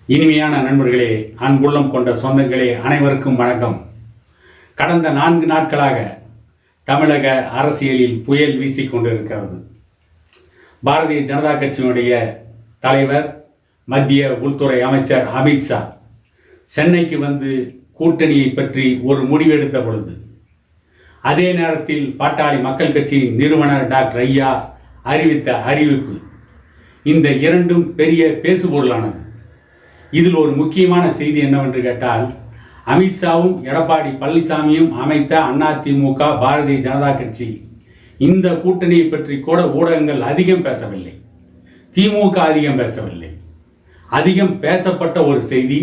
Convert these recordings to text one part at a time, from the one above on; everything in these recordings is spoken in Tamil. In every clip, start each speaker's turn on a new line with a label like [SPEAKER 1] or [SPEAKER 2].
[SPEAKER 1] இனிமையான நண்பர்களே, அன்புள்ளம் கொண்ட சொந்தங்களே, அனைவருக்கும் வணக்கம். கடந்த 4 நாட்களாக தமிழக அரசியலில் புயல் வீசிக்கொண்டிருக்கிறது. பாரதிய ஜனதா கட்சியினுடைய தலைவர், மத்திய உள்துறை அமைச்சர் அமித்ஷா சென்னைக்கு வந்து கூட்டணியை பற்றி ஒரு முடிவெடுத்த பொழுது, அதே நேரத்தில் பாட்டாளி மக்கள் கட்சியின் நிறுவனர் டாக்டர் ஐயா அறிவித்த அறிவிப்பு, இந்த இரண்டும் பெரிய பேசுபொருளானது. இதில் ஒரு முக்கியமான செய்தி என்னவென்று கேட்டால், அமித்ஷாவும் எடப்பாடி பழனிசாமியும் அமைத்த அதிமுக பாரதிய ஜனதா கட்சி இந்த கூட்டணியை பற்றி கூட ஊடகங்கள் அதிகம் பேசவில்லை, திமுக அதிகம் பேசவில்லை. அதிகம் பேசப்பட்ட ஒரு செய்தி,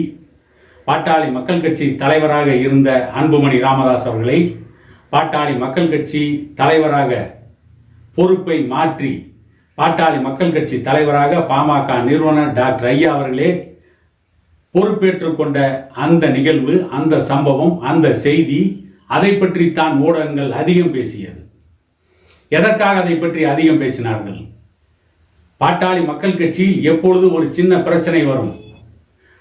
[SPEAKER 1] பாட்டாளி மக்கள் கட்சி தலைவராக இருந்த அன்புமணி ராமதாஸ் அவர்களை பாட்டாளி மக்கள் கட்சி தலைவராக பொறுப்பை மாற்றி பாட்டாளி மக்கள் கட்சி தலைவராக பாமக நிறுவனர் டாக்டர் ஐயா அவர்களே பொறுப்பேற்றுக் கொண்ட அந்த நிகழ்வு, அந்த சம்பவம், அந்த செய்தி, அதை பற்றி தான் ஊடகங்கள் அதிகம் பேசியது. எதற்காக அதை பற்றி அதிகம் பேசினார்கள்? பாட்டாளி மக்கள் கட்சியில் எப்பொழுது ஒரு சின்ன பிரச்சனை வரும்,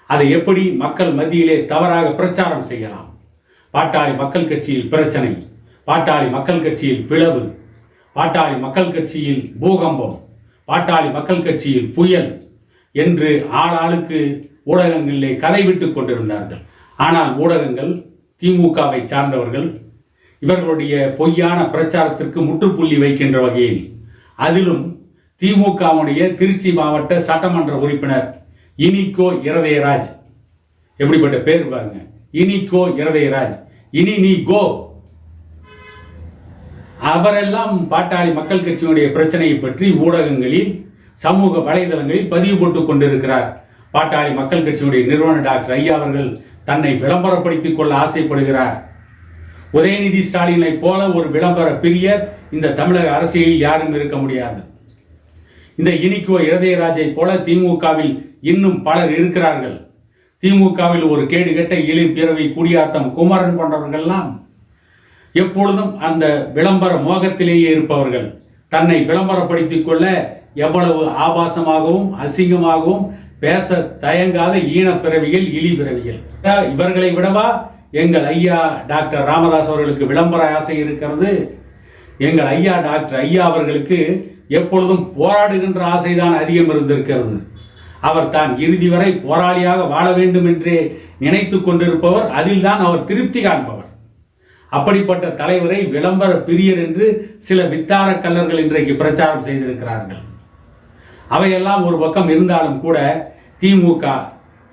[SPEAKER 1] அதை எப்படி மக்கள் மத்தியிலே தவறாக பிரச்சாரம் செய்யலாம். பாட்டாளி மக்கள் கட்சியில் பிரச்சனை, பாட்டாளி மக்கள் கட்சியில் பிளவு, பாட்டாளி மக்கள் கட்சியில் பூகம்பம், பாட்டாளி மக்கள் கட்சியில் புயல் என்று ஆளாளுக்கு ஊடகங்களிலே கதை விட்டுக் கொண்டிருந்தார்கள். ஆனால் ஊடகங்கள், திமுகவை சார்ந்தவர்கள், இவர்களுடைய பொய்யான பிரச்சாரத்திற்கு முற்றுப்புள்ளி வைக்கின்ற வகையில், அதிலும் திமுகவுடைய திருச்சி மாவட்ட சட்டமன்ற உறுப்பினர் இனிகோ இருதயராஜ், எப்படிப்பட்ட பேர் பாருங்க, இனிகோ இருதயராஜ், இனி நீ கோ, அவரெல்லாம் பாட்டாளி மக்கள் கட்சியினுடைய பிரச்சனையை பற்றி ஊடகங்களில், சமூக வலைதளங்களில் பதிவு போட்டுக் கொண்டிருக்கிறார். பாட்டாளி மக்கள் கட்சியினுடைய நிறுவனர் டாக்டர் ஐயா அவர்கள் தன்னை விளம்பரப்படுத்திக் கொள்ள ஆசைப்படுகிறார். உதயநிதி ஸ்டாலினை போல ஒரு விளம்பர பிரியர் இந்த தமிழக அரசியலில் யாரும் இருக்க முடியாது. இந்த இனிக்கோ இருதயராஜை போல திமுகவில் இன்னும் பலர் இருக்கிறார்கள். திமுகவில் ஒரு கேடுகட்ட எழில் பிறவி குடியாத்தம் குமரன் போன்றவர்கள்லாம் எப்பொழுதும் அந்த விளம்பர மோகத்திலேயே இருப்பவர்கள். தன்னை விளம்பரப்படுத்திக் கொள்ள எவ்வளவு ஆபாசமாகவும் அசிங்கமாகவும் பேச தயங்காத ஈனப்பிறவிகள், இழி பிறவிகள். இவர்களை விடவா எங்கள் ஐயா டாக்டர் ராமதாஸ் அவர்களுக்கு விளம்பர ஆசை இருக்கிறது? எங்கள் ஐயா டாக்டர் ஐயா அவர்களுக்கு எப்பொழுதும் போராடுகின்ற ஆசைதான் அதிகம் இருந்திருக்கிறது. அவர் தான் இறுதி வரை போராளியாக வாழ வேண்டும் என்றே நினைத்து கொண்டிருப்பவர், அதில் தான் அவர் திருப்தி காண்பவர். அப்படிப்பட்ட தலைவரை விளம்பர பிரியர் என்று சில வித்தார கல்லர்கள் இன்றைக்கு பிரச்சாரம் செய்திருக்கிறார்கள். அவையெல்லாம் ஒரு பக்கம் இருந்தாலும் கூட, திமுக,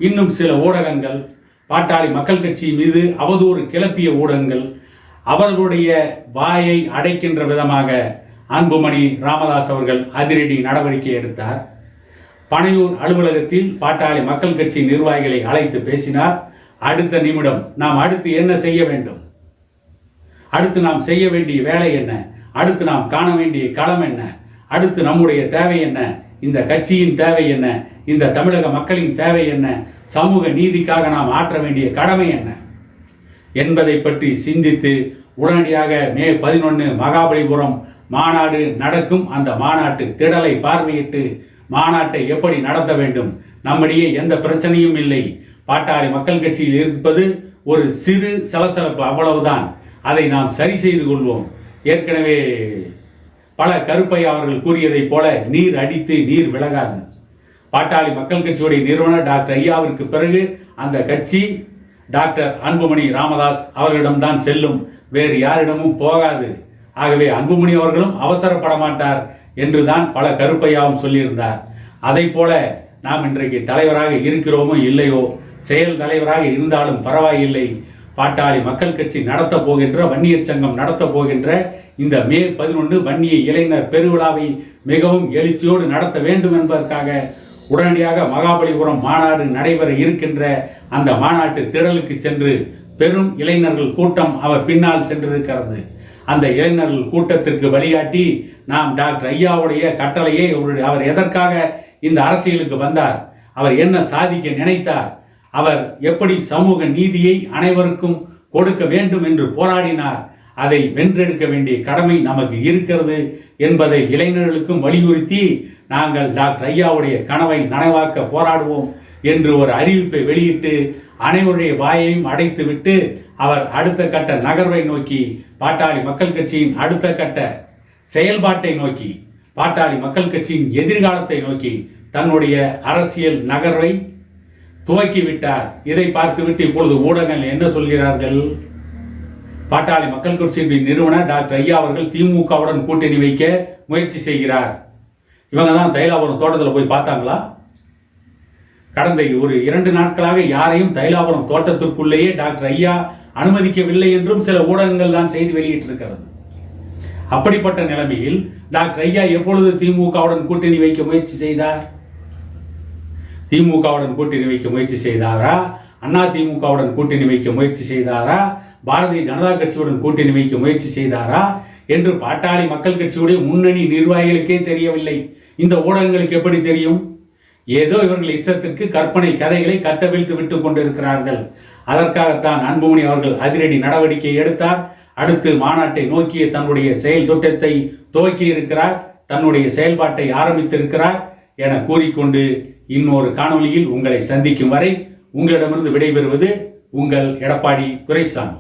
[SPEAKER 1] இன்னும் சில ஊடகங்கள், பாட்டாளி மக்கள் கட்சி மீது அவதூறு கிளப்பிய ஊடகங்கள், அவர்களுடைய வாயை அடைக்கின்ற விதமாக அன்புமணி ராமதாஸ் அவர்கள் அதிரடி நடவடிக்கை எடுத்தார். பனையூர் அலுவலகத்தில் பாட்டாளி மக்கள் கட்சி நிர்வாகிகளை அழைத்து பேசினார். அடுத்த நிமிடம் நாம் அடுத்து என்ன செய்ய வேண்டும், அடுத்து நாம் செய்ய வேண்டிய வேலை என்ன, அடுத்து நாம் காண வேண்டிய களம் என்ன, அடுத்து நம்முடைய தேவை என்ன, இந்த கட்சியின் தேவை என்ன, இந்த தமிழக மக்களின் தேவை என்ன, சமூக நீதிக்காக நாம் ஆற்ற வேண்டிய கடமை என்ன என்பதை பற்றி சிந்தித்து உடனடியாக மே 11 மகாபலிபுரம் மாநாடு நடக்கும். அந்த மாநாட்டு திடலை பார்வையிட்டு மாநாட்டை எப்படி நடத்த வேண்டும், நம்மிடையே எந்த பிரச்சனையும் இல்லை, பாட்டாளி மக்கள் கட்சியில் இருப்பது ஒரு சிறு சலசலப்பு, அவ்வளவுதான், அதை நாம் சரி செய்து கொள்வோம். ஏற்கனவே பல கருப்பையா அவர்கள் கூறியதை போல நீர் அடித்து நீர் விலகாது. பாட்டாளி மக்கள் கட்சியுடைய நிறுவனர் டாக்டர் ஐயாவிற்கு பிறகு அந்த கட்சி டாக்டர் அன்புமணி ராமதாஸ் அவர்களிடம்தான் செல்லும், வேறு யாரிடமும் போகாது. ஆகவே அன்புமணி அவர்களும் அவசரப்பட மாட்டார் என்றுதான் பல கருப்பையாவும் சொல்லியிருந்தார். அதை போல நாம் இன்றைக்கு தலைவராக இருக்கிறோமோ இல்லையோ, செயல் தலைவராக இருந்தாலும் பரவாயில்லை, பாட்டாளி மக்கள் கட்சி நடத்த போகின்ற, வன்னியர் சங்கம் நடத்த போகின்ற இந்த மே 11 வன்னிய இளைஞர் பெருவிழாவை மிகவும் எழுச்சியோடு நடத்த வேண்டும் என்பதற்காக உடனடியாக மகாபலிபுரம் மாநாடு நடைபெற இருக்கின்ற அந்த மாநாட்டு திடலுக்கு சென்று பெரும் இளைஞர்கள் கூட்டம் அவர் பின்னால் சென்றிருக்கிறது. அந்த இளைஞர்கள் கூட்டத்திற்கு வழிகாட்டி நாம் டாக்டர் ஐயாவுடைய கட்டளையை, அவர் எதற்காக இந்த அரசியலுக்கு வந்தார், அவர் என்ன சாதிக்க நினைத்தார், அவர் எப்படி சமூக நீதியை அனைவருக்கும் கொடுக்க வேண்டும் என்று போராடினார், அதை வென்றெடுக்க வேண்டிய கடமை நமக்கு இருக்கிறது என்பதை இளைஞர்களுக்கும் வலியுறுத்தி நாங்கள் டாக்டர் ஐயாவுடைய கனவை நனவாக்க போராடுவோம் என்று ஒரு அறிவிப்பை வெளியிட்டு அனைவருடைய வாயையும் அடைத்துவிட்டு அவர் அடுத்த கட்ட நகர்வை நோக்கி, பாட்டாளி மக்கள் கட்சியின் அடுத்த கட்ட செயல்பாட்டை நோக்கி, பாட்டாளி மக்கள் கட்சியின் எதிர்காலத்தை நோக்கி தன்னுடைய அரசியல் நகர்வை துவக்கிவிட்டார். இதை பார்த்துவிட்டு இப்பொழுது ஊடகங்கள் என்ன சொல்கிறார்கள்? பாட்டாளி மக்கள் கட்சியின் நிறுவனர் டாக்டர் ஐயா அவர்கள் திமுகவுடன் கூட்டணி வைக்க முயற்சி செய்கிறார். இவங்க தான் தைலாபுரம் தோட்டத்தில் போய் பார்த்தாங்களா? கடந்த ஒரு 2 நாட்களாக யாரையும் தைலாபுரம் தோட்டத்திற்குள்ளேயே டாக்டர் ஐயா அனுமதிக்கவில்லை என்றும் சில ஊடகங்கள் தான் செய்தி வெளியிட்டிருக்கிறது. அப்படிப்பட்ட நிலைமையில் டாக்டர் ஐயா எப்பொழுது திமுகவுடன் கூட்டணி வைக்க முயற்சி செய்தார்? திமுகவுடன் கூட்டணி வைக்க முயற்சி செய்தாரா? அண்ணா திமுகவுடன் கூட்டணி வைக்க முயற்சி செய்தாரா? பாரதிய ஜனதா கட்சியுடன் கூட்டணி வைக்க முயற்சி செய்தாரா என்று பாட்டாளி மக்கள் கட்சியுடைய முன்னணி நிர்வாகிகளுக்கே தெரியவில்லை. இந்த ஊடகங்களுக்கு எப்படி தெரியும்? ஏதோ இவர்கள் இஷ்டத்திற்கு கற்பனை கதைகளை கட்டவிழ்த்து விட்டு கொண்டிருக்கிறார்கள். அதற்காகத்தான் அன்புமணி அவர்கள் அதிரடி நடவடிக்கை எடுத்தார். அடுத்து மாநாட்டை நோக்கிய தன்னுடைய செயல் திட்டத்தை துவக்கி இருக்கிறார், தன்னுடைய செயல்பாட்டை ஆரம்பித்திருக்கிறார் என கூறிக்கொண்டு இன்னொரு காணொளியில் உங்களை சந்திக்கும் வரை உங்களிடமிருந்து விடைபெறுவது உங்கள் எடப்பாடி துரைசாமி.